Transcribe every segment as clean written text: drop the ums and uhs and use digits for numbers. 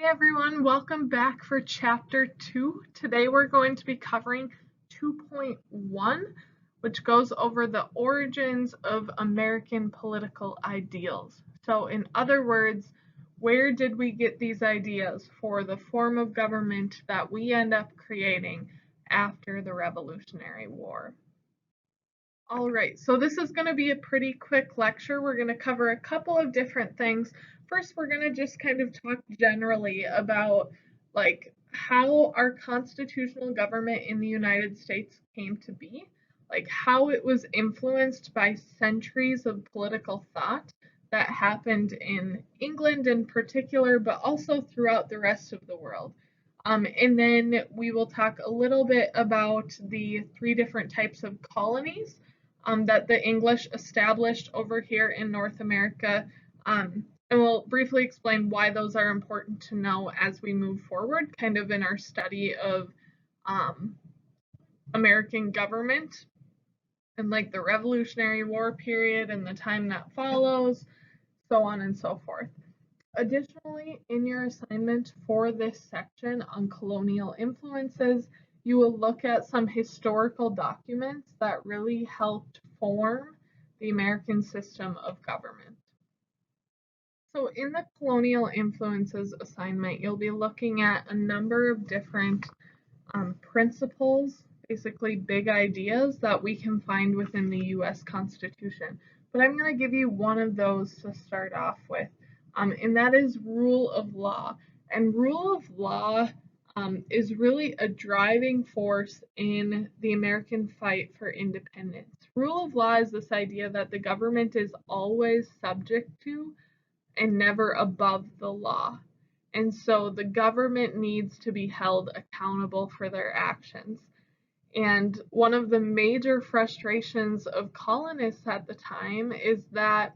Hey everyone, welcome back for chapter 2. Today we're going to be covering 2.1, which goes over the origins of American political ideals. So, in other words, where did we get these ideas for the form of government that we end up creating after the Revolutionary War? All right, so this is going to be a pretty quick lecture. We're going to cover a couple of different things. First, we're going to just kind of talk generally about how our constitutional government in the United States came to be, like how it was influenced by centuries of political thought that happened in England in particular, but also throughout the rest of the world. And then we will talk a little bit about the three different types of colonies that the English established over here in North America. And we'll briefly explain why those are important to know as we move forward, kind of in our study of um, American government and like the Revolutionary War period and the time that follows, so on and so forth. Additionally, in your assignment for this section on colonial influences, you will look at some historical documents that really helped form the American system of government. So in the colonial influences assignment, you'll be looking at a number of different principles, basically big ideas that we can find within the US Constitution. But I'm going to give you one of those to start off with, and that is rule of law. And rule of law is really a driving force in the American fight for independence. Rule of law is this idea that the government is always subject to and never above the law. And so the government needs to be held accountable for their actions. And one of the major frustrations of colonists at the time is that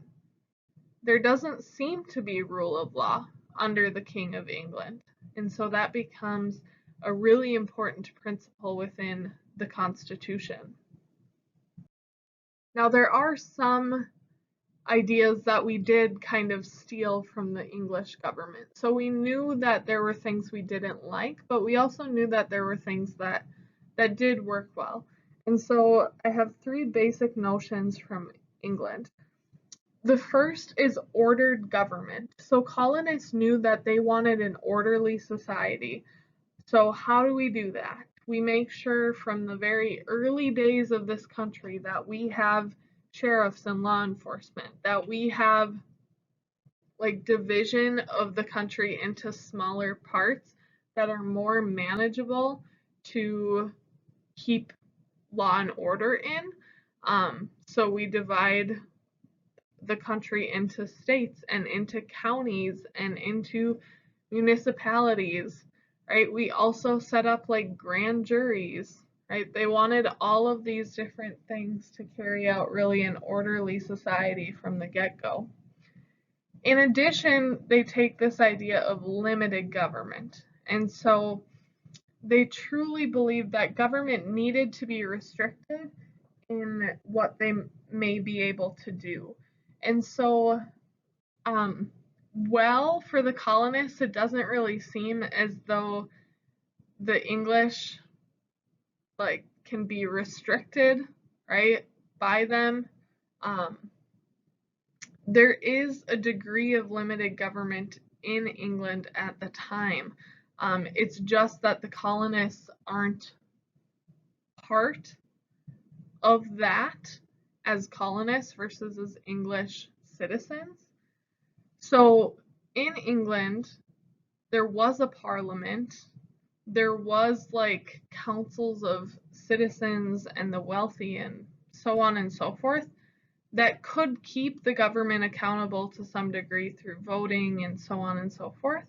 there doesn't seem to be rule of law under the King of England. And so that becomes a really important principle within the Constitution. Now, there are some ideas that we did kind of steal from the English government. So we knew that there were things we didn't like, but we also knew that there were things that did work well. And so I have three basic notions from England. The first is ordered government. So colonists knew that they wanted an orderly society. So how do we do that? We make sure from the very early days of this country that we have sheriffs and law enforcement, that we have like division of the country into smaller parts that are more manageable to keep law and order in. So we divide the country into states and into counties and into municipalities, right? We also set up like grand juries, right? They wanted all of these different things to carry out really an orderly society from the get-go. In addition, they take this idea of limited government. And so they truly believed that government needed to be restricted in what they may be able to do. And so, for the colonists, it doesn't really seem as though the English can be restricted, right, by them. There is a degree of limited government in England at the time. It's just that the colonists aren't part of that as colonists versus as English citizens. So in England, there was a parliament, there was like councils of citizens and the wealthy and so on and so forth that could keep the government accountable to some degree through voting and so on and so forth.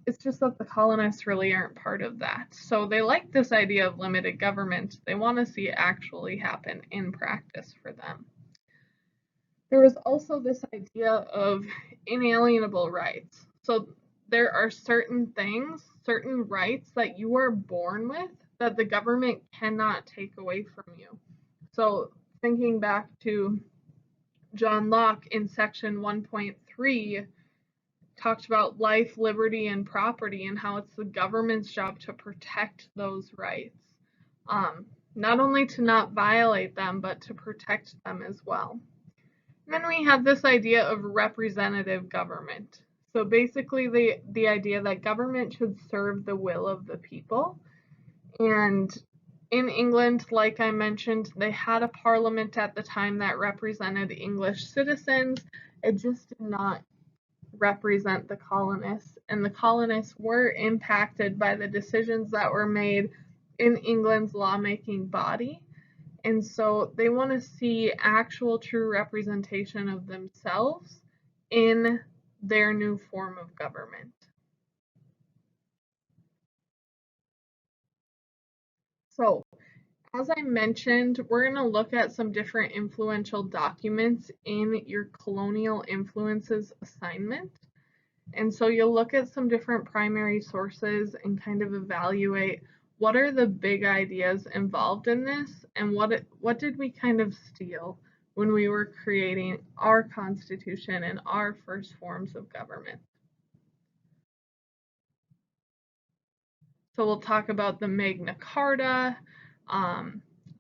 It's just that the colonists really aren't part of that. So they like this idea of limited government. They want to see it actually happen in practice for them. There was also this idea of inalienable rights. So there are certain things, certain rights that you are born with that the government cannot take away from you. So thinking back to John Locke in section 1.3, talked about life, liberty, and property, and how it's the government's job to protect those rights. Not only to not violate them, but to protect them as well. And then we have this idea of representative government. So basically the idea that government should serve the will of the people. And in England, like I mentioned, they had a parliament at the time that represented English citizens. It just did not represent the colonists, and the colonists were impacted by the decisions that were made in England's lawmaking body. And so they want to see actual true representation of themselves in their new form of government. So, as I mentioned, we're going to look at some different influential documents in your colonial influences assignment. And so you'll look at some different primary sources and kind of evaluate what are the big ideas involved in this, and what did we kind of steal when we were creating our Constitution and our first forms of government. So we'll talk about the Magna Carta,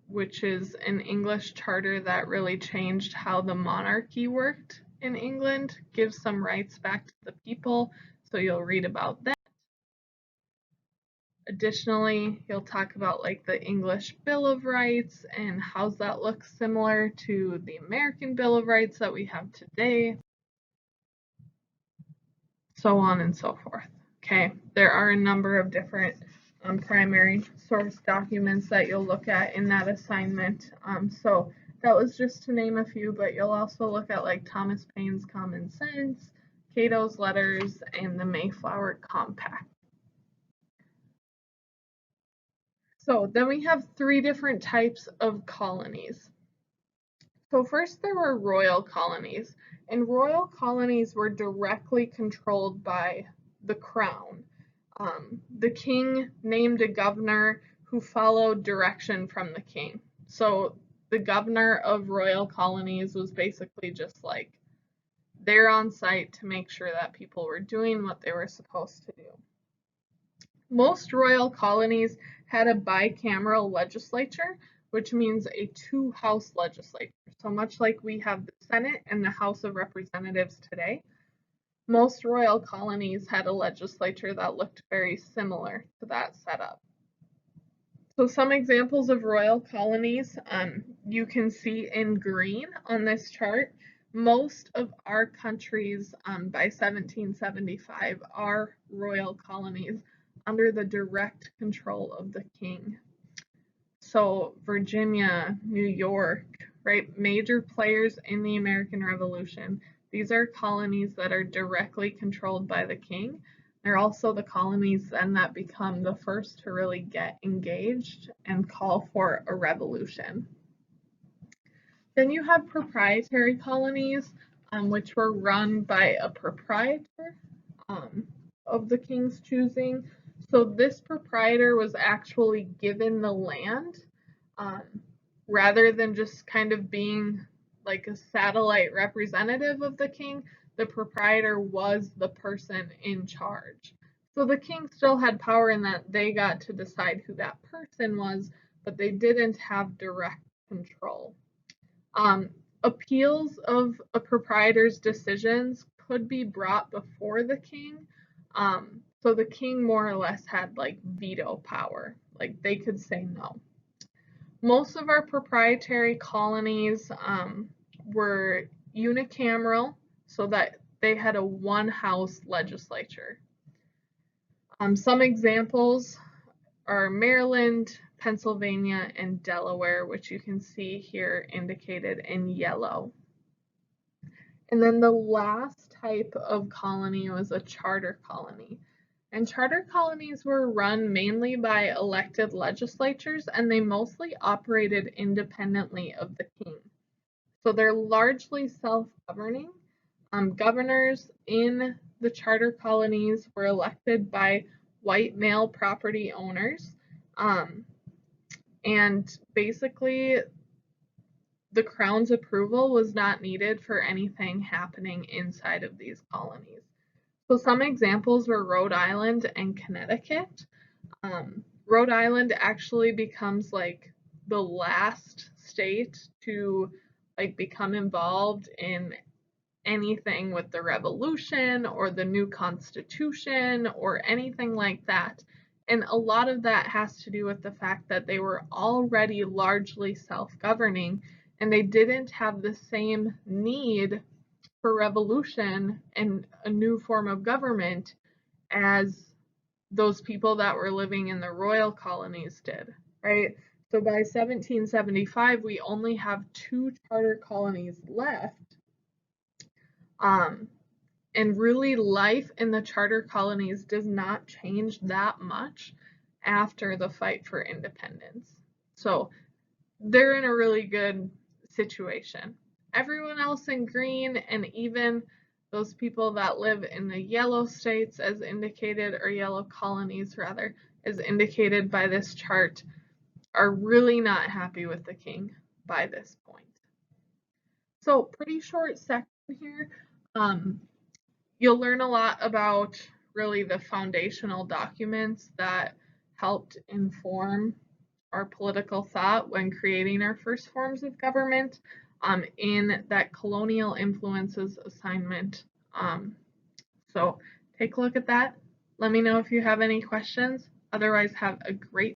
which is an English charter that really changed how the monarchy worked in England, gives some rights back to the people, so you'll read about that. Additionally, he'll talk about like the English Bill of Rights and how that looks similar to the American Bill of Rights that we have today, so on and so forth. Okay, there are a number of different primary source documents that you'll look at in that assignment. So that was just to name a few, but you'll also look at like Thomas Paine's Common Sense, Cato's Letters, and the Mayflower Compact. So then we have three different types of colonies. So first there were royal colonies, and royal colonies were directly controlled by the crown. The king named a governor who followed direction from the king. So the governor of royal colonies was basically just like there on site to make sure that people were doing what they were supposed to do. Most royal colonies had a bicameral legislature, which means a two-house legislature. So much like we have the Senate and the House of Representatives today, most royal colonies had a legislature that looked very similar to that setup. So some examples of royal colonies you can see in green on this chart. Most of our countries by 1775 are royal colonies under the direct control of the king. So Virginia, New York, right? Major players in the American Revolution. These are colonies that are directly controlled by the king. They're also the colonies then that become the first to really get engaged and call for a revolution. Then you have proprietary colonies, which were run by a proprietor of the king's choosing. So this proprietor was actually given the land rather than just kind of being like a satellite representative of the king. The proprietor was the person in charge. So the king still had power in that they got to decide who that person was, but they didn't have direct control. Appeals of a proprietor's decisions could be brought before the king. So the king more or less had like veto power, like they could say no. Most of our proprietary colonies were unicameral, so that they had a one-house legislature. Some examples are Maryland, Pennsylvania, and Delaware, which you can see here indicated in yellow. And then the last type of colony was a charter colony. And charter colonies were run mainly by elected legislatures, and they mostly operated independently of the king. So they're largely self-governing. Governors in the charter colonies were elected by white male property owners. And basically, the crown's approval was not needed for anything happening inside of these colonies. So some examples were Rhode Island and Connecticut. Rhode Island actually becomes like the last state to like become involved in anything with the revolution or the new constitution or anything like that. And a lot of that has to do with the fact that they were already largely self-governing and they didn't have the same need for revolution and a new form of government as those people that were living in the royal colonies did, right? So by 1775, we only have 2 charter colonies left. And really, life in the charter colonies does not change that much after the fight for independence. So they're in a really good situation. Everyone else in green, and even those people that live in the yellow states as indicated, or yellow colonies rather, as indicated by this chart, are really not happy with the king by this point. So pretty short section here. You'll learn a lot about really the foundational documents that helped inform our political thought when creating our first forms of government in that colonial influences assignment. So take a look at that. Let me know if you have any questions. Otherwise, have a great